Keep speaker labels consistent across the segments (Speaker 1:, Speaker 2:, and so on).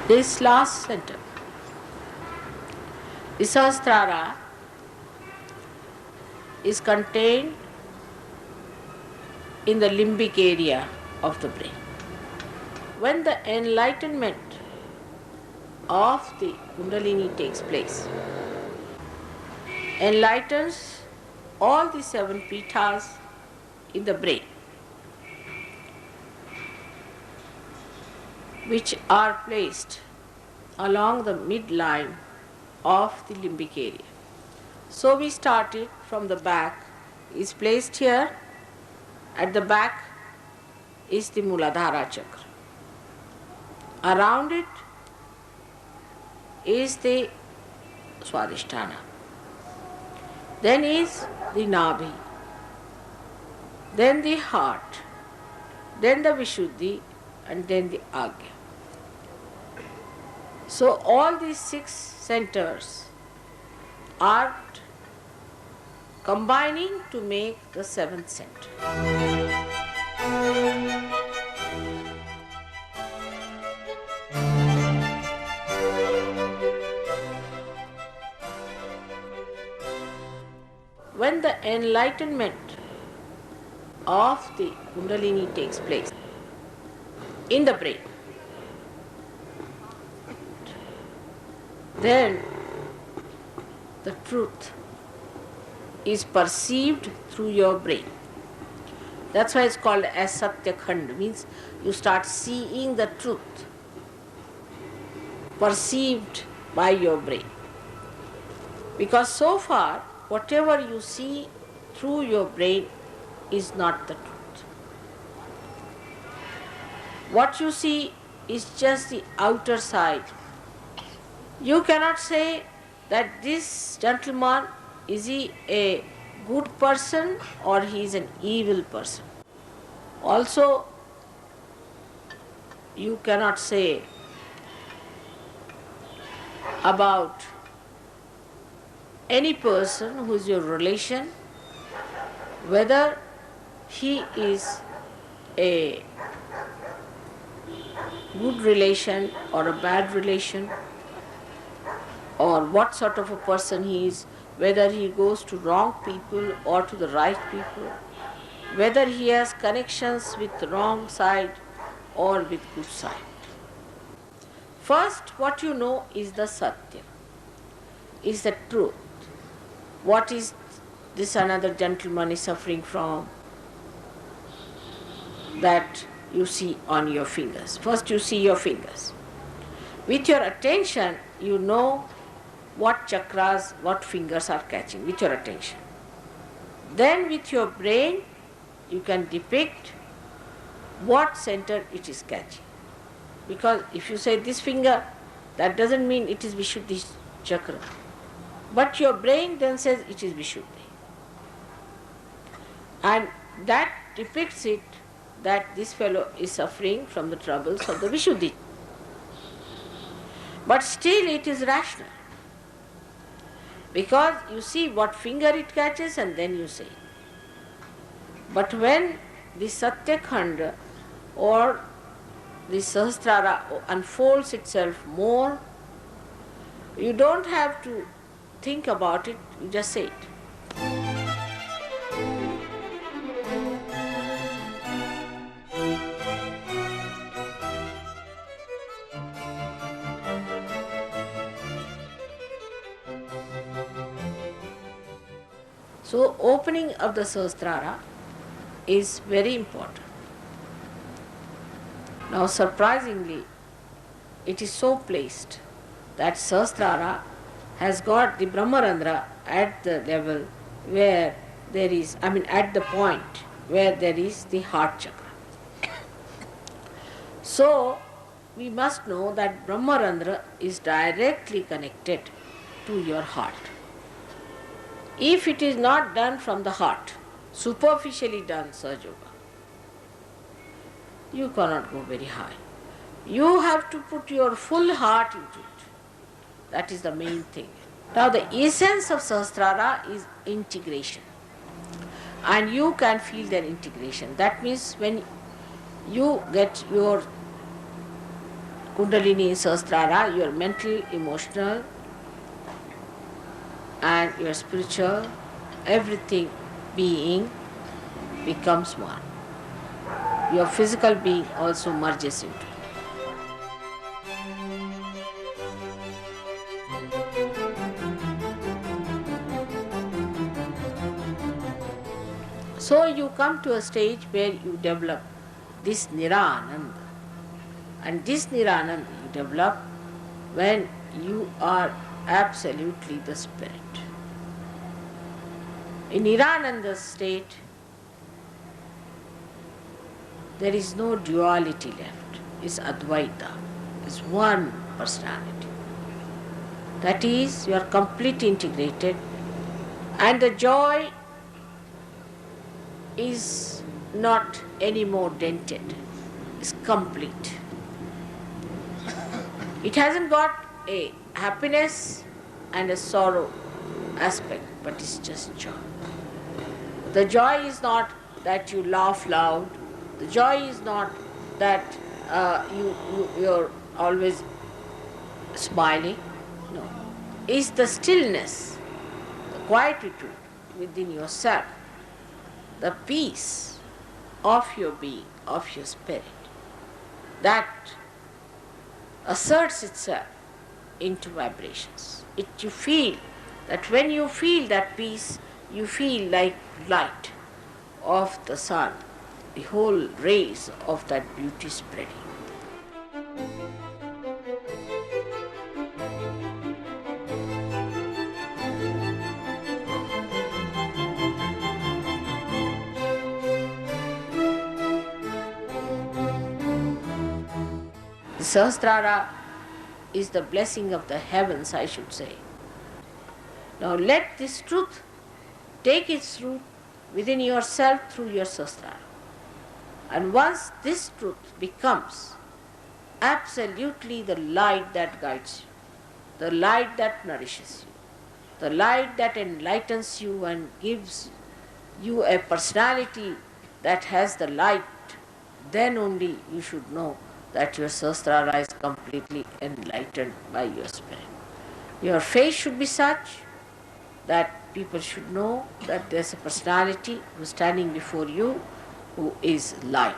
Speaker 1: This last center, the Sahasrara, is contained in the limbic area of the brain. When the enlightenment of the Kundalini takes place, enlightens all the 7 pithas in the brain, which are placed along the midline of the limbic area. So we started from the back, is placed here. At the back is the Muladhara chakra. Around it is the Swadhisthana. Then is the Nabhi. Then the heart. Then the Vishuddhi, and then the Agya. So all these 6 centers are combining to make the 7th center. When the enlightenment of the Kundalini takes place in the brain, then the truth is perceived through your brain. That's why it's called as Satya Khand, means you start seeing the truth perceived by your brain. Because so far, whatever you see through your brain is not the truth. What you see is just the outer side. You cannot say that this gentleman, is he a good person or he is an evil person. Also, you cannot say about any person who is your relation whether he is a good relation or a bad relation, or what sort of a person he is, whether he goes to wrong people or to the right people, whether he has connections with the wrong side or with good side. First, what you know is the Satya, is the truth. What is this another gentleman is suffering from, that you see on your fingers. First you see your fingers. With your attention, you know what chakras, what fingers are catching, with your attention. Then with your brain, you can depict what center it is catching. Because if you say this finger, that doesn't mean it is Vishuddhi chakra. But your brain then says it is Vishuddhi. And that depicts it, that this fellow is suffering from the troubles of the Vishuddhi. But still it is rational. Because you see what finger it catches and then you say. But when the Satya Khanda or the Sahasrara unfolds itself more, you don't have to think about it, you just say it. So opening of the Sahasrara is very important. Now surprisingly, it is so placed that Sahasrara has got the Brahmarandra at the level where there is, at the point where there is the heart chakra. So we must know that Brahmarandra is directly connected to your heart. If it is not done from the heart, superficially done Sahaja Yoga, you cannot go very high. You have to put your full heart into it. That is the main thing. Now the essence of Sahasrara is integration. And you can feel their integration. That means when you get your Kundalini Sahasrara, your mental, emotional, and your spiritual, everything being becomes one. Your physical being also merges into it. So you come to a stage where you develop this Nirananda. And this Nirananda you develop when you are absolutely the Spirit. In Nirananda state, there is no duality left. It's Advaita. It's one personality. That is, you are completely integrated, and the joy is not any more dented. It's complete. It hasn't got a happiness and a sorrow aspect, but it's just joy. The joy is not that you laugh loud. The joy is not that you're always smiling. No. It's the stillness, the quietude within yourself, the peace of your being, of your spirit, that asserts itself into vibrations. You feel that when you feel that peace, you feel like light of the sun, the whole rays of that beauty spreading. The Sahasrara is the blessing of the heavens, I should say. Now let this truth take its root within yourself through your Sahasrara. And once this truth becomes absolutely the light that guides you, the light that nourishes you, the light that enlightens you and gives you a personality that has the light, then only you should know that your Sahasrara is completely enlightened by your spirit. Your face should be such that people should know that there's a personality who's standing before you who is light.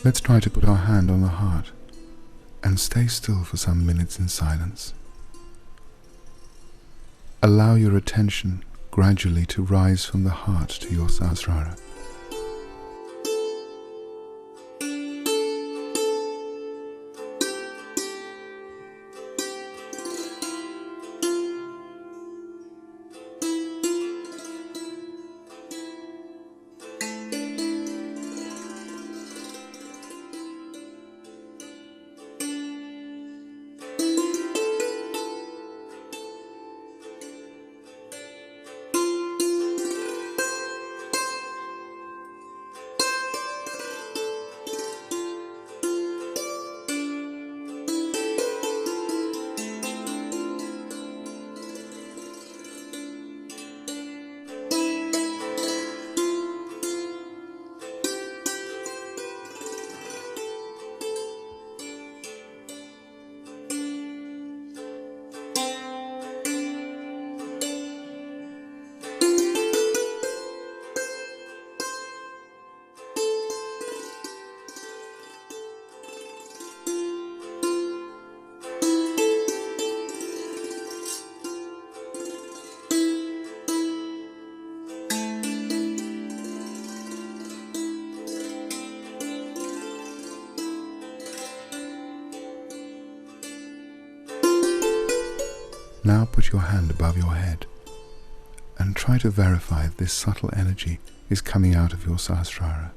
Speaker 2: Let's try to put our hand on the heart and stay still for some minutes in silence. Allow your attention gradually to rise from the heart to your Sahasrara. Now put your hand above your head and try to verify if this subtle energy is coming out of your Sahasrara.